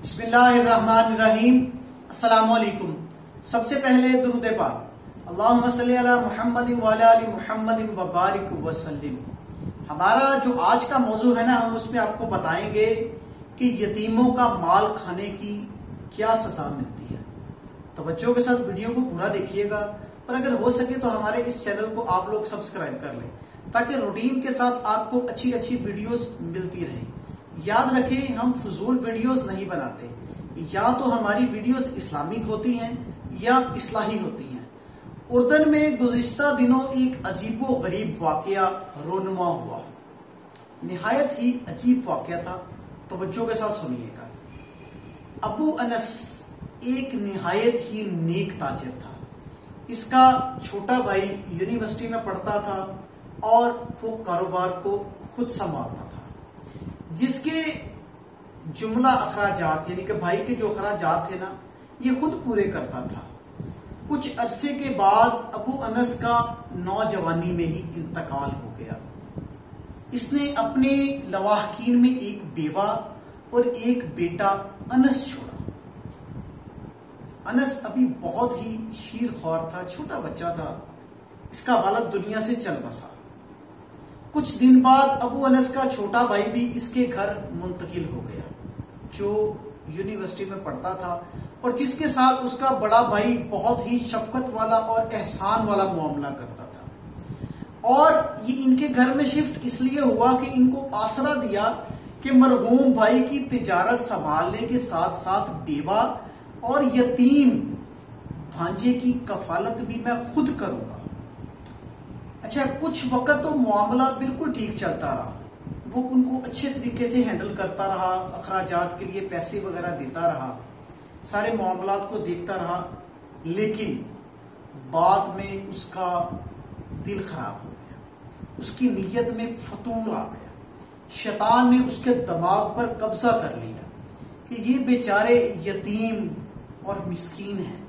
بسم اللہ الرحمن الرحیم۔ السلام علیکم۔ سب سے پہلے درود پاک، اللہم صلی علی محمد وعلی آل محمد وبارک وسلم۔ ہمارا جو آج کا موضوع ہے نا، ہم اس میں آپ کو بتائیں گے کہ یتیموں کا مال کھانے کی کیا سزا ملتی ہے۔ توجہ کے ساتھ ویڈیو کو پورا دیکھیے گا، اور اگر ہو سکے تو ہمارے اس چینل کو آپ لوگ سبسکرائب کر لیں تاکہ روٹین کے ساتھ آپ کو اچھی ویڈیوز ملتی رہیں۔ یاد رکھیں، ہم فضول ویڈیوز نہیں بناتے، یا تو ہماری ویڈیوز اسلامک ہوتی ہیں یا اصلاحی ہوتی ہیں۔ اردن میں گزشتہ دنوں ایک عجیب و غریب واقعہ رونما ہوا، نہایت ہی عجیب واقعہ تھا۔ توجہ کے ساتھ سنیے گا۔ ابو انس ایک نہایت ہی نیک تاجر تھا۔ اس کا چھوٹا بھائی یونیورسٹی میں پڑھتا تھا اور وہ کاروبار کو خود سنبھالتا تھا، جس کے جملہ اخراجات یعنی کہ بھائی کے جو اخراجات تھے نا، یہ خود پورے کرتا تھا۔ کچھ عرصے کے بعد ابو انس کا نوجوانی میں ہی انتقال ہو گیا۔ اس نے اپنے لواحقین میں ایک بیوہ اور ایک بیٹا انس چھوڑا۔ انس ابھی بہت ہی شیر خوار تھا، چھوٹا بچہ تھا۔ اس کا والد دنیا سے چل بسا۔ کچھ دن بعد ابو انس کا چھوٹا بھائی بھی اس کے گھر منتقل ہو گیا، جو یونیورسٹی میں پڑھتا تھا اور جس کے ساتھ اس کا بڑا بھائی بہت ہی شفقت والا اور احسان والا معاملہ کرتا تھا۔ اور یہ ان کے گھر میں شفٹ اس لیے ہوا کہ ان کو آسرا دیا کہ مرحوم بھائی کی تجارت سنبھالنے کے ساتھ ساتھ بیوہ اور یتیم بھانجے کی کفالت بھی میں خود کروں گا۔ اچھا، کچھ وقت تو معاملہ بالکل ٹھیک چلتا رہا، وہ ان کو اچھے طریقے سے ہینڈل کرتا رہا، اخراجات کے لیے پیسے وغیرہ دیتا رہا، سارے معاملات کو دیکھتا رہا۔ لیکن بعد میں اس کا دل خراب ہو گیا، اس کی نیت میں فتور آ گیا۔ شیطان نے اس کے دماغ پر قبضہ کر لیا کہ یہ بیچارے یتیم اور مسکین ہیں،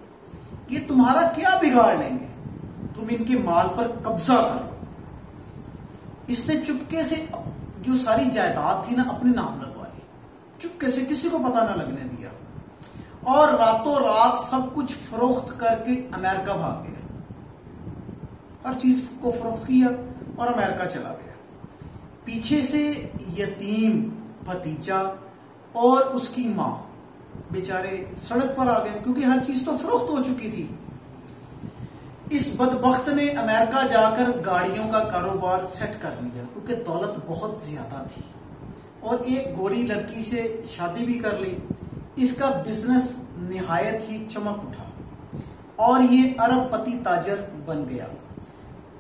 یہ تمہارا کیا بگاڑ لیں گے، تم ان کے مال پر قبضہ کرو۔ اس نے چپکے سے جو ساری جائیداد تھی نا اپنے نام لگوا لی، چپکے سے، کسی کو پتہ نہ لگنے دیا، اور راتوں رات سب کچھ فروخت کر کے امریکہ بھاگ گیا۔ ہر چیز کو فروخت کیا اور امریکہ چلا گیا۔ پیچھے سے یتیم بھتیجا اور اس کی ماں بیچارے سڑک پر آ گئے، کیونکہ ہر چیز تو فروخت ہو چکی تھی۔ اس بدبخت نے امریکہ جا کر گاڑیوں کا کاروبار سیٹ کر لیا، کیونکہ دولت بہت زیادہ تھی، اور ایک گوری لڑکی سے شادی بھی کر لی۔ اس کا بزنس نہایت ہی چمک اٹھا اور یہ ارب پتی تاجر بن گیا۔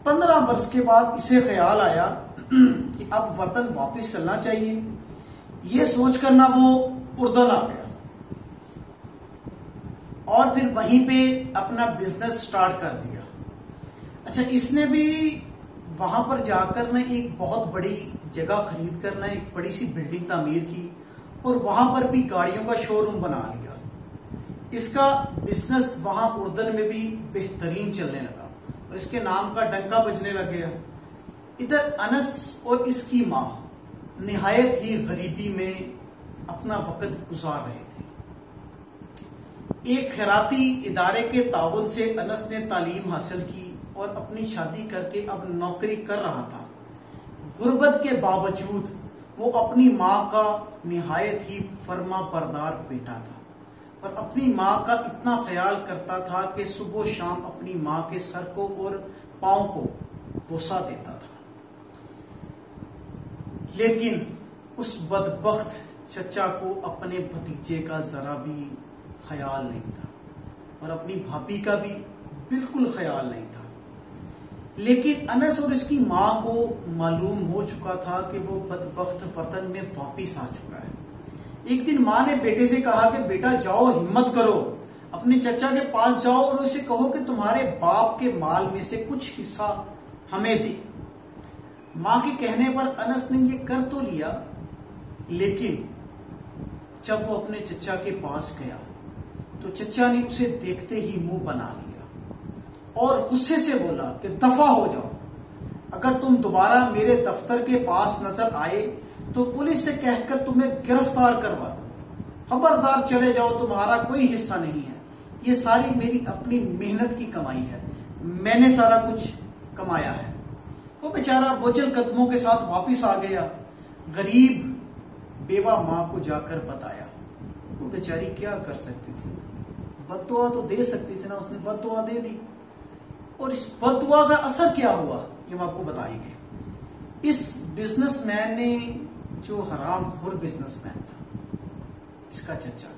15 برس کے بعد اسے خیال آیا کہ اب وطن واپس چلنا چاہیے۔ یہ سوچ کر نہ وہ اردن آ گیا اور پھر وہیں پہ اپنا بزنس سٹارٹ کر دیا۔ اچھا، اس نے بھی وہاں پر جا کر نہ ایک بہت بڑی جگہ خرید کر نہ ایک بڑی سی بلڈنگ تعمیر کی، اور وہاں پر بھی گاڑیوں کا شو روم بنا لیا۔ اس کا بزنس وہاں اردن میں بھی بہترین چلنے لگا اور اس کے نام کا ڈنکا بجنے لگ گیا۔ ادھر انس اور اس کی ماں نہایت ہی غریبی میں اپنا وقت گزار رہے تھے۔ ایک خیراتی ادارے کے تعاون سے انس نے تعلیم حاصل کی اور اپنی شادی کر کے اب نوکری کر رہا تھا۔ غربت کے باوجود وہ اپنی ماں کا نہایت ہی فرما بردار بیٹا تھا، اور اپنی ماں کا اتنا خیال کرتا تھا کہ صبح و شام اپنی ماں کے سر کو اور پاؤں کو بوسہ دیتا تھا۔ لیکن اس بدبخت چچا کو اپنے بھتیجے کا ذرا بھی خیال نہیں تھا، اور اپنی بھابھی کا بھی بالکل خیال نہیں تھا۔ لیکن انس اور اس کی ماں کو معلوم ہو چکا تھا کہ وہ بدبخت وطن میں واپس آ چکا ہے۔ ایک دن ماں نے بیٹے سے کہا کہ بیٹا جاؤ، ہمت کرو، اپنے چچا کے پاس جاؤ اور اسے کہو کہ تمہارے باپ کے مال میں سے کچھ حصہ ہمیں دے۔ ماں کے کہنے پر انس نے یہ کر تو لیا، لیکن جب وہ اپنے چچا کے پاس گیا تو چچا نے اسے دیکھتے ہی منہ بنا لیا اور غصے سے بولا کہ دفع ہو جاؤ، اگر تم دوبارہ میرے دفتر کے پاس نظر آئے تو پولیس سے کہہ کر تمہیں گرفتار کروا دوں گا۔ خبردار چلے جاؤ، تمہارا کوئی حصہ نہیں ہے، یہ ساری میری اپنی محنت کی کمائی ہے، میں نے سارا کچھ کمایا ہے۔ وہ بیچارہ بوجھل قدموں کے ساتھ واپس آ گیا، غریب بیوہ ماں کو جا کر بتایا۔ وہ بیچاری کیا کر سکتی تھی، بد دعا تو دے سکتی تھی نا، اس نے بد دعا دے دی، اور اس بد دعا کا اثر کیا ہوا یہ ہم آپ کو بتائیں گے۔ اس بزنس مین نے، جو حرام خور بزنس مین تھا، اس کا چچا،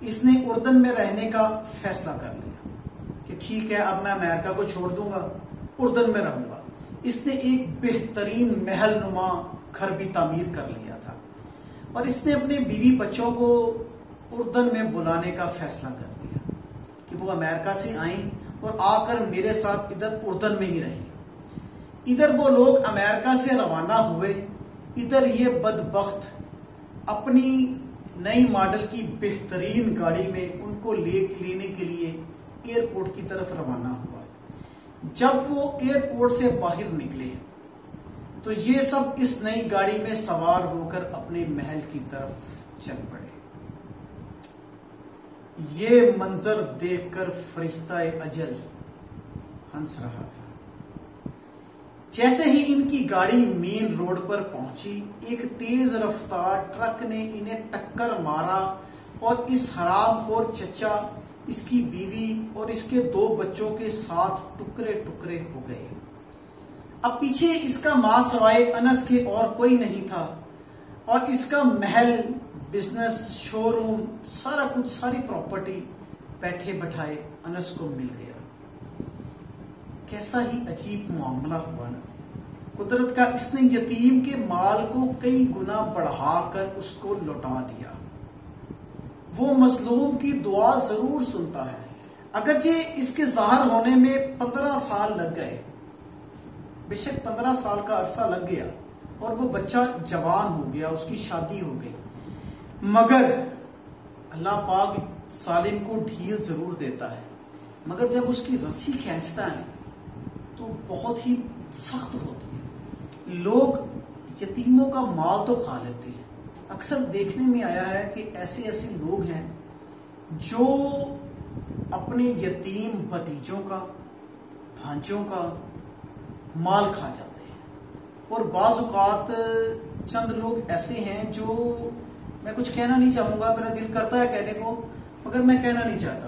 اس نے اردن میں رہنے کا فیصلہ کر لیا کہ ٹھیک ہے اب میں امریکہ کو چھوڑ دوں گا، اردن میں رہوں گا۔ اس نے ایک بہترین محل نما گھر بھی تعمیر کر لیا تھا، اور اس نے اپنے بیوی بچوں کو اردن میں بلانے کا فیصلہ کر لیا کہ وہ امریکہ سے آئیں اور آ کر میرے ساتھ ادھر اردن میں ہی رہیں۔ ادھر وہ لوگ امریکہ سے روانہ ہوئے، ادھر یہ بدبخت اپنی نئی ماڈل کی بہترین گاڑی میں ان کو لینے کے لیے ایئرپورٹ کی طرف روانہ ہوا۔ جب وہ ایئرپورٹ سے باہر نکلے تو یہ سب اس نئی گاڑی میں سوار ہو کر اپنے محل کی طرف چل پڑے۔ یہ منظر دیکھ کر فرشتہ اجل ہنس رہا تھا۔ جیسے ہی ان کی گاڑی مین روڈ پر پہنچی، ایک تیز رفتار ٹرک نے انہیں ٹکر مارا اور اس حرام خور چچا، اس کی بیوی اور اس کے 2 بچوں کے ساتھ ٹکڑے ٹکڑے ہو گئے۔ اب پیچھے اس کا ماں سوائے انس کے اور کوئی نہیں تھا، اور اس کا محل، بزنس، شو روم، سارا کچھ، ساری پراپرٹی بیٹھے بٹھائے انس کو مل گیا۔ کیسا ہی عجیب معاملہ ہوا نا، قدرت کا، اس نے یتیم کے مال کو کئی گنا بڑھا کر اس کو لوٹا دیا۔ وہ مظلوم کی دعا ضرور سنتا ہے، اگرچہ اس کے ظاہر ہونے میں 15 سال لگ گئے، بے شک 15 سال کا عرصہ لگ گیا، اور وہ بچہ جوان ہو گیا، اس کی شادی ہو گئی، مگر اللہ پاک ظالم کو ڈھیل ضرور دیتا ہے، مگر جب اس کی رسی کھینچتا ہے تو بہت ہی سخت ہوتی ہے۔ لوگ یتیموں کا مال تو کھا لیتے ہیں، اکثر دیکھنے میں آیا ہے کہ ایسے لوگ ہیں جو اپنے یتیم بھتیجوں کا، بھانجوں کا مال کھا جاتے ہیں، اور بعض اوقات چند لوگ ایسے ہیں جو، میں کچھ کہنا نہیں چاہوں گا، میرا دل کرتا ہے کہنے کو مگر میں کہنا نہیں چاہتا،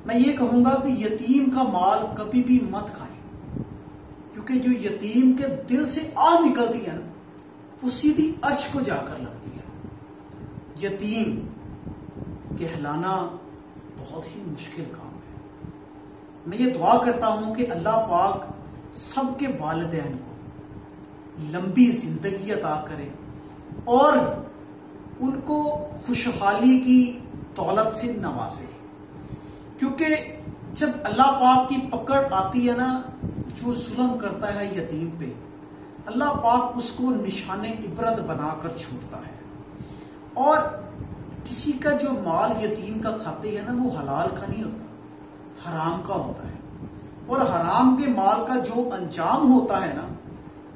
میں یہ کہوں گا کہ یتیم کا مال کبھی بھی مت کھائیں، کیونکہ جو یتیم کے دل سے آہ نکلتی ہے نا، وہ سیدھی عرش کو جا کر لگتی ہے۔ یتیم کہلانا بہت ہی مشکل کام ہے۔ میں یہ دعا کرتا ہوں کہ اللہ پاک سب کے والدین کو لمبی زندگی عطا کرے اور ان کو خوشحالی کی دولت سے نوازے، کیونکہ جب اللہ پاک کی پکڑ آتی ہے نا، جو ظلم کرتا ہے یتیم پہ، اللہ پاک اس کو نشان عبرت بنا کر چھوڑتا ہے۔ اور کسی کا جو مال یتیم کا کھاتے ہیں نا، وہ حلال کا نہیں ہوتا، حرام کا ہوتا ہے، اور حرام کے مال کا جو انجام ہوتا ہے نا،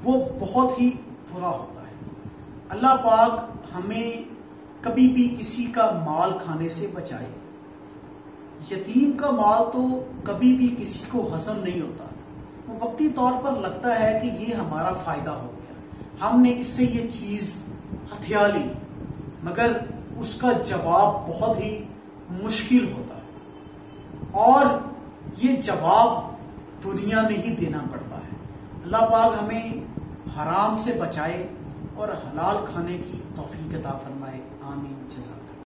وہ بہت ہی برا ہوتا ہے۔ اللہ پاک ہمیں کبھی بھی کسی کا مال کھانے سے بچائے۔ یتیم کا مال تو کبھی بھی کسی کو ہضم نہیں ہوتا، وہ وقتی طور پر لگتا ہے کہ یہ ہمارا فائدہ ہو گیا، ہم نے اس سے یہ چیز ہتھیا لی، مگر اس کا جواب بہت ہی مشکل ہوتا ہے، اور یہ جواب دنیا میں ہی دینا پڑتا ہے۔ اللہ پاک ہمیں حرام سے بچائے اور حلال کھانے کی توفیق عطا فرمائے، آمین، جزاک اللہ۔